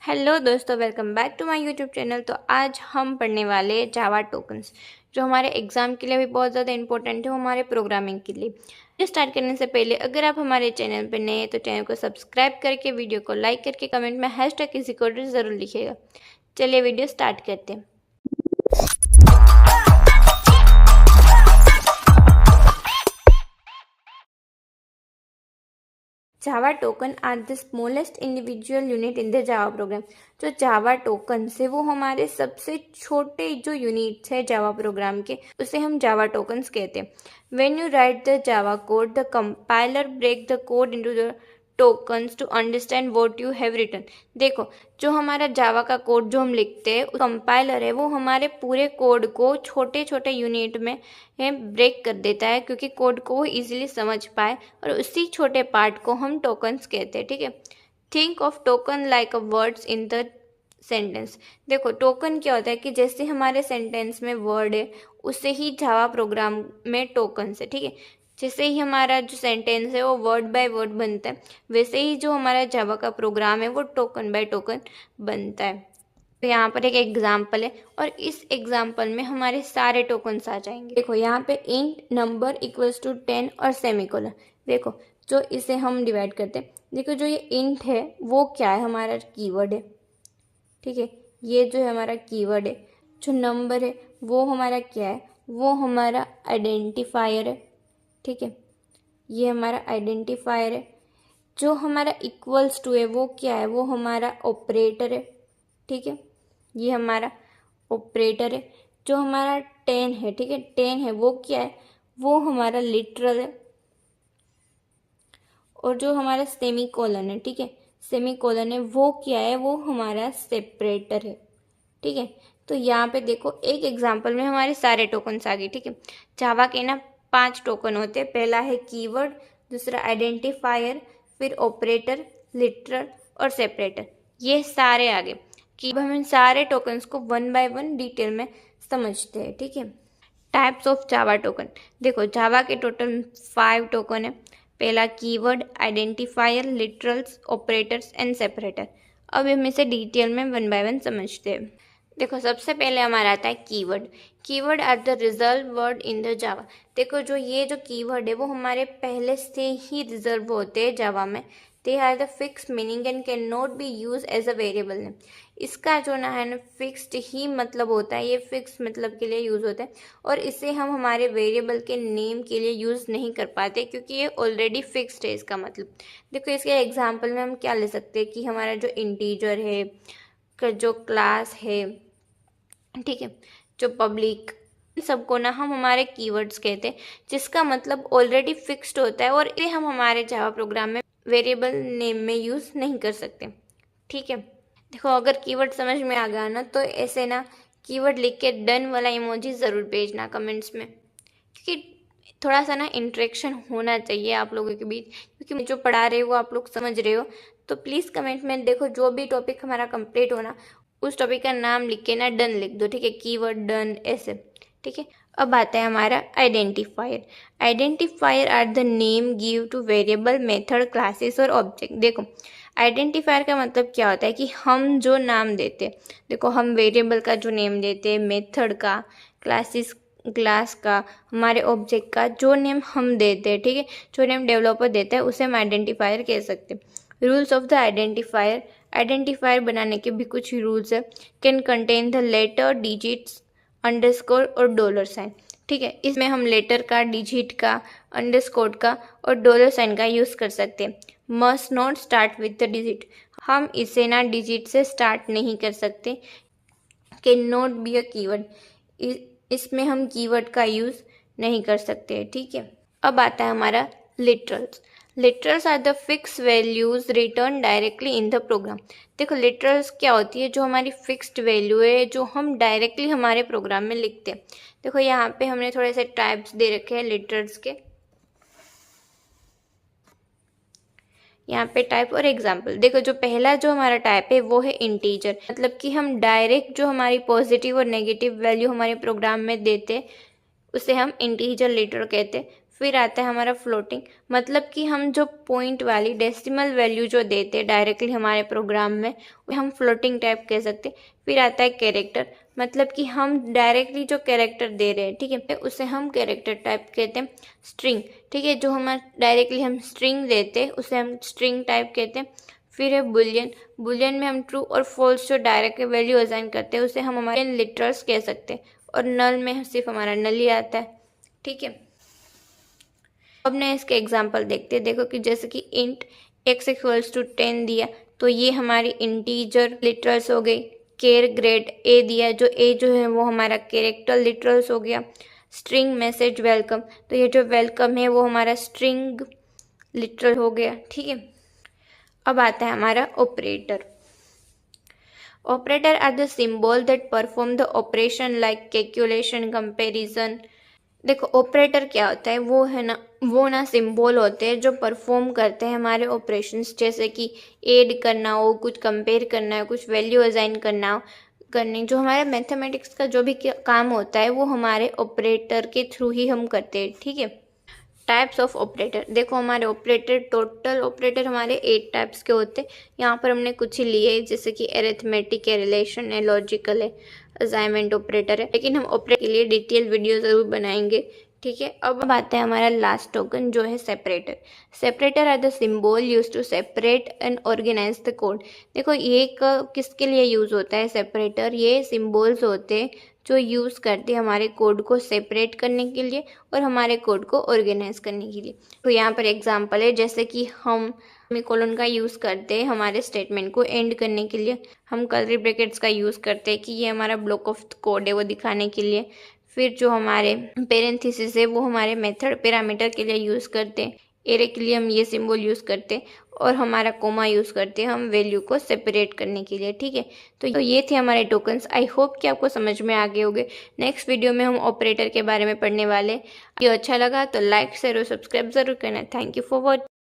Hello दोस्तों, welcome back to my YouTube channel. तो आज हम पढ़ने वाले जावा टोकन्स, जो हमारे एग्जाम के लिए भी बहुत ज़्यादा इंपॉर्टेंट है, वो हमारे प्रोग्रामिंग के लिए। ये स्टार्ट करने से पहले अगर आप हमारे चैनल पर नए हैं तो चैनल को सब्सक्राइब करके वीडियो को लाइक करके कमेंट में #EasyCoder ज़रूर लिखिएगा। चलिए वीडियो स्टार्ट करते हैं। Java token are the smallest individual unit in the Java program. जो जावा टोकन है वो हमारे सबसे छोटे जो यूनिट्स है जावा प्रोग्राम के, उसे हम जावा टोकन्स कहते हैं। When you write the Java code, the compiler break the code into the tokens to understand what you have written. देखो, जो हमारा जावा का कोड जो हम लिखते हैं, कंपाइलर है वो हमारे पूरे कोड को छोटे छोटे यूनिट में ब्रेक कर देता है, क्योंकि कोड को वो इजीली समझ पाए, और उसी छोटे पार्ट को हम टोकन्स कहते हैं। ठीक है, think of token like a words in the sentence. देखो, टोकन क्या होता है कि जैसे हमारे सेंटेंस में वर्ड है, उसे ही जावा प्रोग्राम में टोकन्स है। ठीक है, जैसे ही हमारा जो सेंटेंस है वो वर्ड बाय वर्ड बनता है, वैसे ही जो हमारा जावा का प्रोग्राम है वो टोकन बाय टोकन बनता है। तो यहाँ पर एक एग्जाम्पल है, और इस एग्जाम्पल में हमारे सारे टोकन्स आ जाएंगे। देखो, यहाँ पे इंट नंबर इक्वल्स टू 10 और सेमीकोलन। देखो, जो इसे हम डिवाइड करते हैं, देखो जो ये इंट है वो क्या है, हमारा कीवर्ड है। ठीक है, ये जो है हमारा कीवर्ड है। जो नंबर है वो हमारा क्या है, वो हमारा आइडेंटिफायर है। ठीक है, ये हमारा आइडेंटिफायर है। जो हमारा इक्वल्स टू है वो क्या है, वो हमारा ऑपरेटर है। ठीक है, ये हमारा ऑपरेटर है। जो हमारा 10 है, ठीक है, 10 है वो क्या है, वो हमारा लिटरल है। और जो हमारा सेमी कोलन है, ठीक है, सेमी कोलन है वो क्या है, वो हमारा सेपरेटर है। ठीक है, तो यहाँ पे देखो एक एग्जांपल में हमारे सारे टोकन्स आ गए। ठीक है, जावा के ना 5 टोकन होते हैं। पहला है कीवर्ड, दूसरा आइडेंटिफायर, फिर ऑपरेटर, लिटरल और सेपरेटर। ये सारे आ गए कि अब हम इन सारे टोकन्स को वन बाय वन डिटेल में समझते हैं। ठीक है, टाइप्स ऑफ जावा टोकन। देखो, जावा के टोटल 5 टोकन है। पहला keyword, identifier, literals, operators and separator. अब हम इसे डिटेल में वन बाय वन समझते हैं। देखो, सबसे पहले हमारा आता है keyword. Keyword are the reserve word in the Java. देखो, जो ये जो कीवर्ड है वो हमारे पहले से ही रिजर्व होते हैं जावा में। They are the fix meaning and can not be use as a variable name. इसका जो ना है ना फिक्स्ड ही मतलब होता है, ये फिक्स मतलब के लिए यूज़ होता है, और इसे हम हमारे वेरिएबल के नेम के लिए यूज़ नहीं कर पाते, क्योंकि ये ऑलरेडी फिक्स्ड है इसका मतलब। देखो, इसके एग्जाम्पल में हम क्या ले सकते हैं कि हमारा जो इंटीजर है, जो क्लास है, ठीक है, जो पब्लिक, सबको ना हम हमारे कीवर्ड्स कहते हैं, जिसका मतलब ऑलरेडी फिक्स्ड होता है, और इसे हम हमारे जावा प्रोग्राम में वेरिएबल नेम में यूज़ नहीं कर सकते। ठीक है, देखो, अगर कीवर्ड समझ में आ गया ना, तो ऐसे ना कीवर्ड लिख के डन वाला इमोजी ज़रूर भेजना कमेंट्स में, क्योंकि थोड़ा सा ना इंटरेक्शन होना चाहिए आप लोगों के बीच, क्योंकि जो पढ़ा रहे हो आप लोग समझ रहे हो। तो प्लीज़ कमेंट में देखो, जो भी टॉपिक हमारा कंप्लीट होना, उस टॉपिक का नाम लिख के ना डन लिख दो। ठीक है, कीवर्ड डन ऐसे। ठीक है, अब आता है हमारा identifier. Identifier are the name give to variable, method, classes और ऑब्जेक्ट। देखो, आइडेंटिफायर का मतलब क्या होता है कि हम जो नाम देते हैं, देखो हम वेरिएबल का जो नेम देते हैं, मेथड का, क्लासेस, क्लास का, हमारे ऑब्जेक्ट का जो नेम हम देते हैं, ठीक है, जो नेम डेवलपर देता है, उसे हम आइडेंटिफायर कह सकते हैं। Rules of the identifier. Identifier बनाने के भी कुछ रूल्स है। Can contain the letter, digits, underscore और डॉलर साइन। ठीक है, इसमें हम लेटर का, डिजिट का, अंडरस्कोर का और डॉलर साइन का यूज़ कर सकते हैं। Must not start with the digit. हम इसे ना डिजिट से स्टार्ट नहीं कर सकते। Can not be a keyword. इसमें हम कीवर्ड का यूज़ नहीं कर सकते। ठीक है, अब आता है हमारा literals. Literals are the fix values return directly in the program. देखो, लिटरल्स क्या होती है, जो हमारी फिक्स्ड वैल्यू है, जो हम डायरेक्टली हमारे प्रोग्राम में लिखते हैं। देखो, यहाँ पे हमने थोड़े से टाइप्स दे रखे हैं लिटरल्स के, यहाँ पे टाइप और एग्जाम्पल। देखो, जो पहला जो हमारा टाइप है वो है इंटीजर, मतलब कि हम डायरेक्ट जो हमारी पॉजिटिव और नेगेटिव वैल्यू हमारे प्रोग्राम में देते, उसे हम इंटीजर लिटर कहते हैं। फिर आता है हमारा फ्लोटिंग, मतलब कि हम जो पॉइंट वाली डेसिमल वैल्यू जो देते डायरेक्टली हमारे प्रोग्राम में हम फ्लोटिंग टाइप कह सकते। फिर आता है कैरेक्टर, मतलब कि हम डायरेक्टली जो कैरेक्टर दे रहे हैं, ठीक है, उसे हम कैरेक्टर टाइप कहते हैं। स्ट्रिंग, ठीक है, जो हमारे डायरेक्टली हम स्ट्रिंग देते हैं उसे हम स्ट्रिंग टाइप कहते हैं। फिर है बुलियन, बुलियन में हम ट्रू और फॉल्स जो डायरेक्ट वैल्यू असाइन करते हैं उसे हम हमारे लिटरल्स कह सकते हैं। और नल में सिर्फ हमारा नल ही आता है, ठीक है। अब ने इसके एग्जांपल देखते हैं। देखो कि जैसे कि इंट x इक्वल्स टू 10 दिया तो ये हमारी इंटीजर लिटरल्स हो गई। केयर ग्रेड a दिया, जो a जो है वो हमारा कैरेक्टर लिटरल्स हो गया। स्ट्रिंग मैसेज वेलकम, तो ये जो वेलकम है वो हमारा स्ट्रिंग लिटरल हो गया, ठीक है। अब आता है हमारा operator. Operator are the symbol that perform the operation like calculation, comparison. देखो ऑपरेटर क्या होता है, वो ना सिंबल होते हैं जो परफॉर्म करते हैं हमारे ऑपरेशंस, जैसे कि ऐड करना हो, कुछ कंपेयर करना हो, कुछ वैल्यू असाइन करना हो, जो हमारे मैथमेटिक्स का जो भी काम होता है वो हमारे ऑपरेटर के थ्रू ही हम करते हैं, ठीक है। टाइप्स ऑफ ऑपरेटर, देखो हमारे ऑपरेटर, टोटल ऑपरेटर हमारे 8 टाइप्स के होते हैं। यहाँ पर हमने कुछ ही लिए, जैसे कि एरिथमेटिक है, रिलेशन है, लॉजिकल है, असाइनमेंट ऑपरेटर है, लेकिन हम ऑपरेटर के लिए डिटेल वीडियो ज़रूर बनाएंगे, ठीक है। अब आता है हमारा लास्ट टोकन जो है separator. Separator are the symbol use to separate and organise the code. देखो ये किसके लिए यूज़ होता है सेपरेटर, ये सिंबल्स होते हैं जो यूज़ करते हैं हमारे कोड को सेपरेट करने के लिए और हमारे कोड को ऑर्गेनाइज करने के लिए। तो यहाँ पर एग्जांपल है, जैसे कि हम सेमीकोलन का यूज़ करते हैं हमारे स्टेटमेंट को एंड करने के लिए, हम कर्ली ब्रैकेट्स का यूज़ करते हैं कि ये हमारा ब्लॉक ऑफ कोड है वो दिखाने के लिए। फिर जो हमारे पेरेंथेसिस है वो हमारे मेथड पैरामीटर के लिए यूज़ करते हैं। एरे के लिए हम ये सिंबल यूज़ करते हैं और हमारा कोमा यूज़ करते हैं हम वैल्यू को सेपरेट करने के लिए, ठीक है। तो ये थे हमारे टोकन्स। आई होप कि आपको समझ में आ गए होंगे। नेक्स्ट वीडियो में हम ऑपरेटर के बारे में पढ़ने वाले। वीडियो अच्छा लगा तो लाइक शेयर और सब्सक्राइब ज़रूर करना। Thank you for watching.